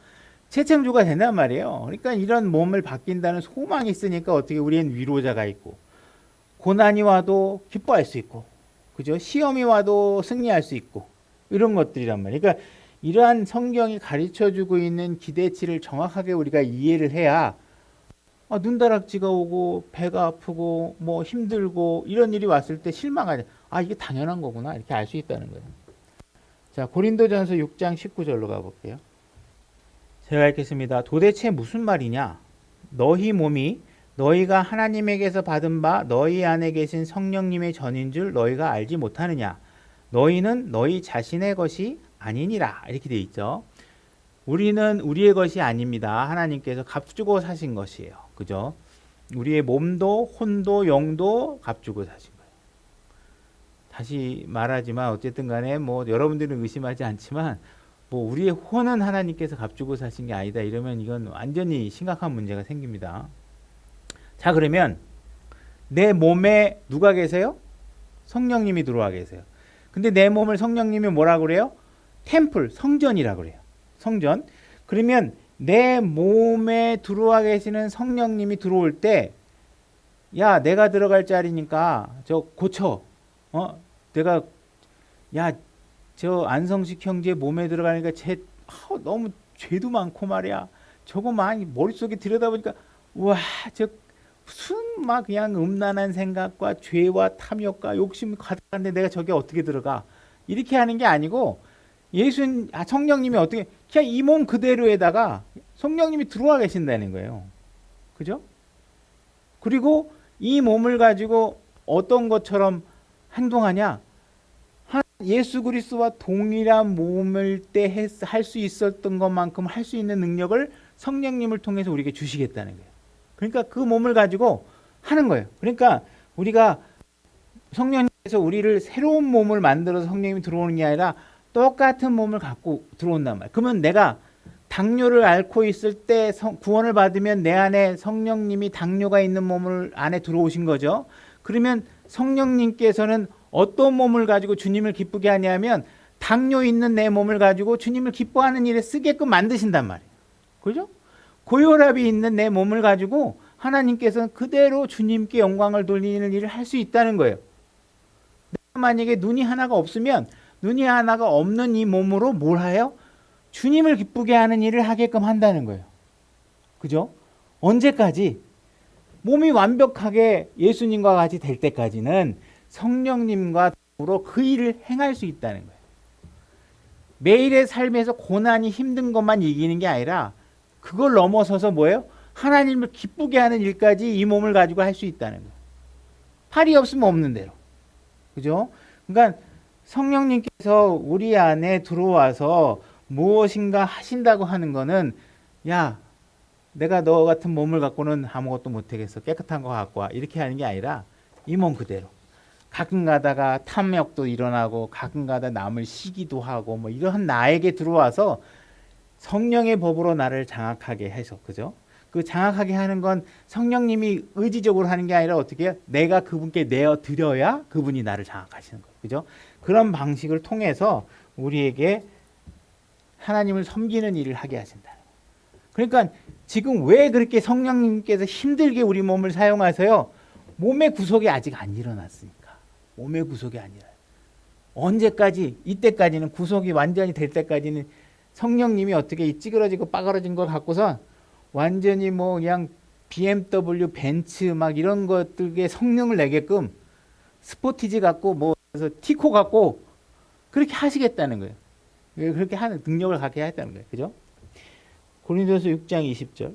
[SPEAKER 1] 재창조가 된단 말이에요. 그러니까 이런 몸을 바뀐다는 소망이 있으니까 어떻게 우리는 위로자가 있고, 고난이 와도 기뻐할 수 있고, 그죠? 시험이 와도 승리할 수 있고, 이런 것들이란 말이에요. 그러니까 이러한 성경이 가르쳐주고 있는 기대치를 정확하게 우리가 이해를 해야 눈다락지가 오고 배가 아프고 뭐 힘들고 이런 일이 왔을 때 실망하지, 이게 당연한 거구나, 이렇게 알 수 있다는 거예요. 자, 고린도전서 6장 19절로 가볼게요. 제가 읽겠습니다. 도대체 무슨 말이냐? 너희 몸이 너희가 하나님에게서 받은 바 너희 안에 계신 성령님의 전인 줄 너희가 알지 못하느냐? 너희는 너희 자신의 것이 아니니라. 이렇게 돼 있죠. 우리는 우리의 것이 아닙니다. 하나님께서 값주고 사신 것이에요. 그죠? 우리의 몸도 혼도 영도 값주고 사신 거예요. 다시 말하지만 어쨌든 간에 뭐 여러분들은 의심하지 않지만 뭐 우리의 혼은 하나님께서 값주고 사신 게 아니다 이러면 이건 완전히 심각한 문제가 생깁니다. 자, 그러면 내 몸에 누가 계세요? 성령님이 들어와 계세요. 근데 내 몸을 성령님이 뭐라 그래요? 템플, 성전이라 그래요. 성전. 그러면 내 몸에 들어와 계시는 성령님이 들어올 때, 야, 내가 들어갈 자리니까 저 고쳐. 내가, 야, 저 안성식 형제 몸에 들어가니까 너무 죄도 많고 말이야. 저거 많이 머릿속에 들여다보니까 와, 저 무슨 막 그냥 음란한 생각과 죄와 탐욕과 욕심이 가득한데 내가 저게 어떻게 들어가? 이렇게 하는 게 아니고, 성령님이 어떻게 그냥 이 몸 그대로에다가 성령님이 들어와 계신다는 거예요. 그죠? 그리고 이 몸을 가지고 어떤 것처럼 행동하냐? 예수 그리스도와 동일한 몸일 때 할 수 있었던 것만큼 할 수 있는 능력을 성령님을 통해서 우리에게 주시겠다는 거예요. 그러니까 그 몸을 가지고 하는 거예요. 그러니까 우리가 성령님께서 우리를 새로운 몸을 만들어서 성령님이 들어오는 게 아니라 똑같은 몸을 갖고 들어온단 말이에요. 그러면 내가 당뇨를 앓고 있을 때 구원을 받으면 내 안에 성령님이 당뇨가 있는 몸을 안에 들어오신 거죠. 그러면 성령님께서는 어떤 몸을 가지고 주님을 기쁘게 하냐면 당뇨 있는 내 몸을 가지고 주님을 기뻐하는 일에 쓰게끔 만드신단 말이에요. 그죠? 고혈압이 있는 내 몸을 가지고 하나님께서는 그대로 주님께 영광을 돌리는 일을 할 수 있다는 거예요. 내가 만약에 눈이 하나가 없으면 눈이 하나가 없는 이 몸으로 뭘 해요? 주님을 기쁘게 하는 일을 하게끔 한다는 거예요. 그죠? 언제까지? 몸이 완벽하게 예수님과 같이 될 때까지는 성령님과 더불어 그 일을 행할 수 있다는 거예요. 매일의 삶에서 고난이 힘든 것만 이기는 게 아니라 그걸 넘어서서 뭐예요? 하나님을 기쁘게 하는 일까지 이 몸을 가지고 할 수 있다는 거예요. 팔이 없으면 없는 대로. 그죠? 그러니까 성령님께서 우리 안에 들어와서 무엇인가 하신다고 하는 거는 야, 내가 너 같은 몸을 갖고는 아무것도 못하겠어. 깨끗한 거 갖고 와. 이렇게 하는 게 아니라 이 몸 그대로. 가끔 가다가 탐욕도 일어나고 가끔 가다 남을 시기도 하고 뭐 이런 나에게 들어와서 성령의 법으로 나를 장악하게 해서 그죠? 그 장악하게 하는 건 성령님이 의지적으로 하는 게 아니라 어떻게 해요? 내가 그분께 내어 드려야 그분이 나를 장악하시는 거예요. 그죠? 그런 방식을 통해서 우리에게 하나님을 섬기는 일을 하게 하신다. 그러니까 지금 왜 그렇게 성령님께서 힘들게 우리 몸을 사용하세요? 몸의 구속이 아직 안 일어났으니까. 몸의 구속이 아니라 언제까지? 이때까지는 구속이 완전히 될 때까지는 성령님이 어떻게 이 찌그러지고 빠그러진 걸 갖고서 완전히 뭐 그냥 BMW, 벤츠 막 이런 것들에 성능을 내게끔 스포티지 갖고 뭐 그래서 티코 갖고 그렇게 하시겠다는 거예요. 그렇게 하는 능력을 갖게 하겠다는 거예요. 그죠? 고린도서 6장 20절.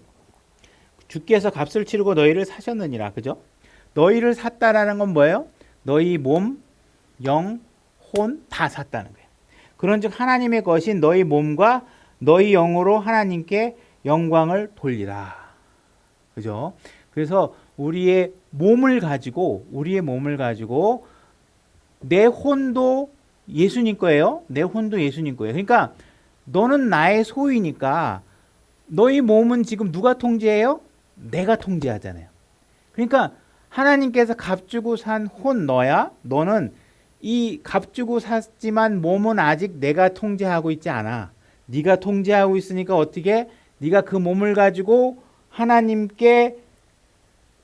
[SPEAKER 1] 주께서 값을 치르고 너희를 사셨느니라. 그죠? 너희를 샀다라는 건 뭐예요? 너희 몸, 영, 혼 다 샀다는 거예요. 그런즉 하나님의 것인 너희 몸과 너희 영으로 하나님께 영광을 돌리라. 그죠? 그래서 우리의 몸을 가지고 내 혼도 예수님 거예요. 내 혼도 예수님 거예요. 그러니까 너는 나의 소유니까 너희 몸은 지금 누가 통제해요? 내가 통제하잖아요. 그러니까 하나님께서 값주고 산 혼 너야. 너는 이 값주고 샀지만 몸은 아직 내가 통제하고 있지 않아. 네가 통제하고 있으니까 어떻게? 네가 그 몸을 가지고 하나님께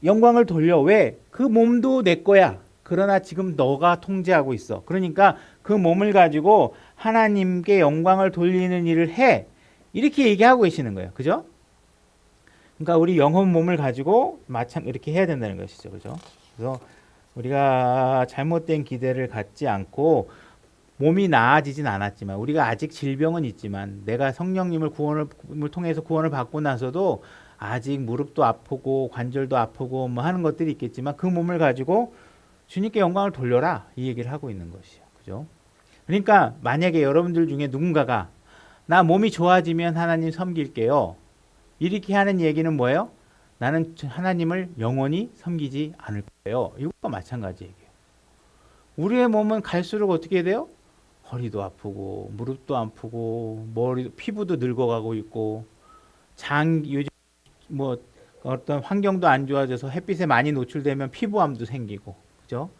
[SPEAKER 1] 영광을 돌려. 왜? 그 몸도 내 거야. 그러나 지금 너가 통제하고 있어. 그러니까 그 몸을 가지고 하나님께 영광을 돌리는 일을 해. 이렇게 얘기하고 계시는 거예요. 그죠? 그러니까 우리 영혼 몸을 가지고 마찬 이렇게 해야 된다는 것이죠. 그죠? 그래서 우리가 잘못된 기대를 갖지 않고 몸이 나아지진 않았지만 우리가 아직 질병은 있지만 내가 성령님을 구원을 통해서 구원을 받고 나서도 아직 무릎도 아프고 관절도 아프고 뭐 하는 것들이 있겠지만 그 몸을 가지고 주님께 영광을 돌려라 이 얘기를 하고 있는 것이죠. 그죠? 그러니까 만약에 여러분들 중에 누군가가 나 몸이 좋아지면 하나님 섬길게요. 이렇게 하는 얘기는 뭐예요? 나는 하나님을 영원히 섬기지 않을 거예요. 이것과 마찬가지 얘기예요. 우리의 몸은 갈수록 어떻게 돼요? 허리도 아프고 무릎도 아프고 머리 피부도 늙어가고 있고 요즘 뭐 어떤 환경도 안 좋아져서 햇빛에 많이 노출되면 피부암도 생기고 그죠?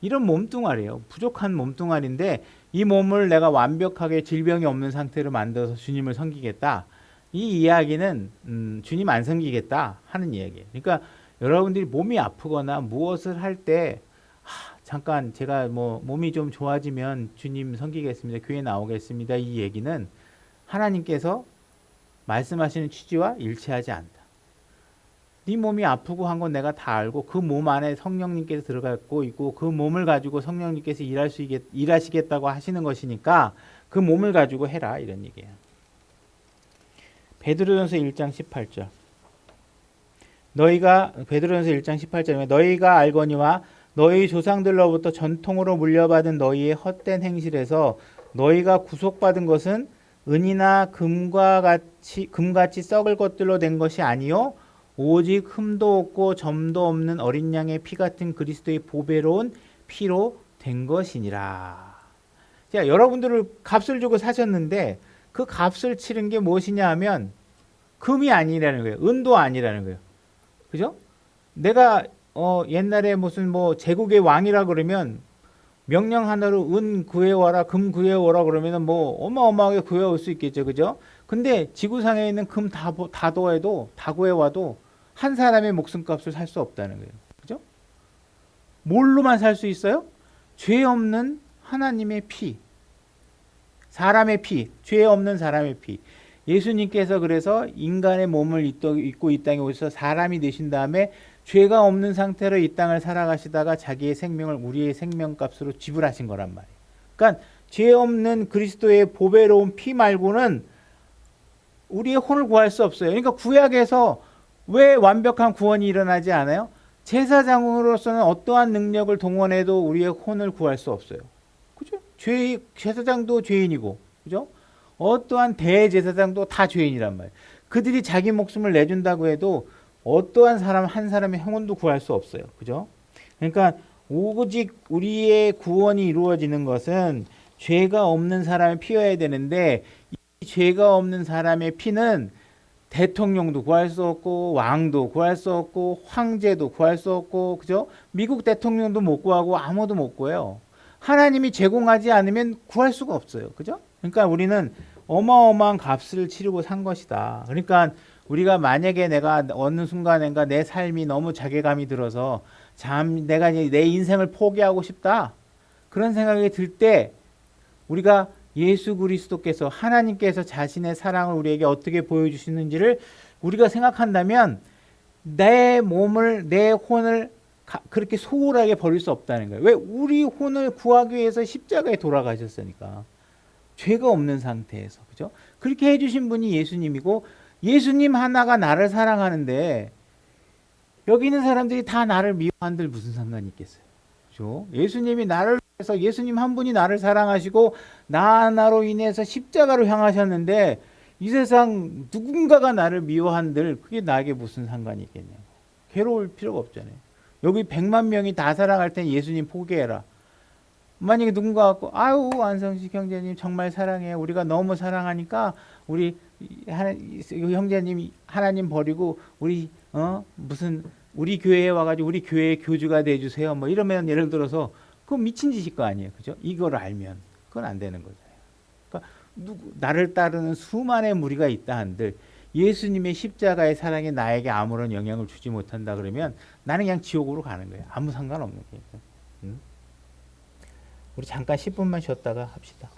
[SPEAKER 1] 이런 몸뚱아리예요. 부족한 몸뚱아리인데 이 몸을 내가 완벽하게 질병이 없는 상태로 만들어서 주님을 섬기겠다. 이 이야기는 주님 안 섬기겠다 하는 이야기예요. 그러니까 여러분들이 몸이 아프거나 무엇을 할 때 잠깐 제가 뭐 몸이 좀 좋아지면 주님 섬기겠습니다. 교회 나오겠습니다. 이 얘기는 하나님께서 말씀하시는 취지와 일치하지 않다. 네 몸이 아프고 한 건 내가 다 알고 그 몸 안에 성령님께서 들어가고 있고 그 몸을 가지고 성령님께서 일하시겠다고 하시는 것이니까 그 몸을 가지고 해라 이런 얘기예요. 베드로전서 1장 18절. 너희가 베드로전서 1장 18절에 너희가 알거니와 너희 조상들로부터 전통으로 물려받은 너희의 헛된 행실에서 너희가 구속받은 것은 은이나 금같이 썩을 것들로 된 것이 아니요 오직 흠도 없고 점도 없는 어린 양의 피 같은 그리스도의 보배로운 피로 된 것이니라. 자, 여러분들을 값을 주고 사셨는데 그 값을 치른 게 무엇이냐 하면 금이 아니라는 거예요. 은도 아니라는 거예요. 그죠? 내가 옛날에 무슨 뭐 제국의 왕이라 그러면 명령 하나로 은 구해와라, 금 구해오라 그러면 뭐 어마어마하게 구해올 수 있겠죠. 그죠? 근데 지구상에 있는 금 다 더해도, 다 구해와도 한 사람의 목숨값을 살 수 없다는 거예요. 그죠? 뭘로만 살 수 있어요? 죄 없는 하나님의 피. 사람의 피. 죄 없는 사람의 피. 예수님께서 그래서 인간의 몸을 입고 이 땅에 오셔서 사람이 되신 다음에 죄가 없는 상태로 이 땅을 살아가시다가 자기의 생명을 우리의 생명값으로 지불하신 거란 말이에요. 그러니까 죄 없는 그리스도의 보배로운 피 말고는 우리의 혼을 구할 수 없어요. 그러니까 구약에서 왜 완벽한 구원이 일어나지 않아요? 제사장으로서는 어떠한 능력을 동원해도 우리의 혼을 구할 수 없어요. 그죠? 제사장도 죄인이고, 그죠? 어떠한 대제사장도 다 죄인이란 말이에요. 그들이 자기 목숨을 내준다고 해도 어떠한 사람 한 사람의 형원도 구할 수 없어요. 그죠? 그러니까 오직 우리의 구원이 이루어지는 것은 죄가 없는 사람의 피여야 되는데 이 죄가 없는 사람의 피는 대통령도 구할 수 없고 왕도 구할 수 없고 황제도 구할 수 없고 그죠? 미국 대통령도 못 구하고 아무도 못 구해요. 하나님이 제공하지 않으면 구할 수가 없어요. 그죠? 그러니까 우리는 어마어마한 값을 치르고 산 것이다. 그러니까 우리가 만약에 내가 어느 순간인가 내 삶이 너무 자괴감이 들어서 내가 내 인생을 포기하고 싶다. 그런 생각이 들 때 우리가 예수 그리스도께서 하나님께서 자신의 사랑을 우리에게 어떻게 보여주시는지를 우리가 생각한다면 내 몸을 내 혼을 그렇게 소홀하게 버릴 수 없다는 거예요. 왜? 우리 혼을 구하기 위해서 십자가에 돌아가셨으니까. 죄가 없는 상태에서. 그죠? 그렇게 해주신 분이 예수님이고 예수님 하나가 나를 사랑하는데 여기 있는 사람들이 다 나를 미워한들 무슨 상관이 있겠어요. 그죠? 예수님이 나를 위해서 예수님 한 분이 나를 사랑하시고 나 하나로 인해서 십자가로 향하셨는데 이 세상 누군가가 나를 미워한들 그게 나에게 무슨 상관이 있겠냐고. 괴로울 필요가 없잖아요. 여기 100만 명이 다 사랑할 땐 예수님 포기해라. 만약에 누군가 갖고 아유 안성식 형제님 정말 사랑해요. 우리가 너무 사랑하니까 우리 형제님 하나님 버리고 우리 무슨 우리 교회에 와가지고 우리 교회의 교주가 돼주세요. 뭐 이러면 예를 들어서 그건 미친 짓일 거 아니에요. 그죠? 이걸 알면 그건 안 되는 거잖아요. 그러니까 나를 따르는 수많은 무리가 있다 한들 예수님의 십자가의 사랑이 나에게 아무런 영향을 주지 못한다 그러면 나는 그냥 지옥으로 가는 거예요. 아무 상관없는 거예요. 우리 잠깐 10분만 쉬었다가 합시다.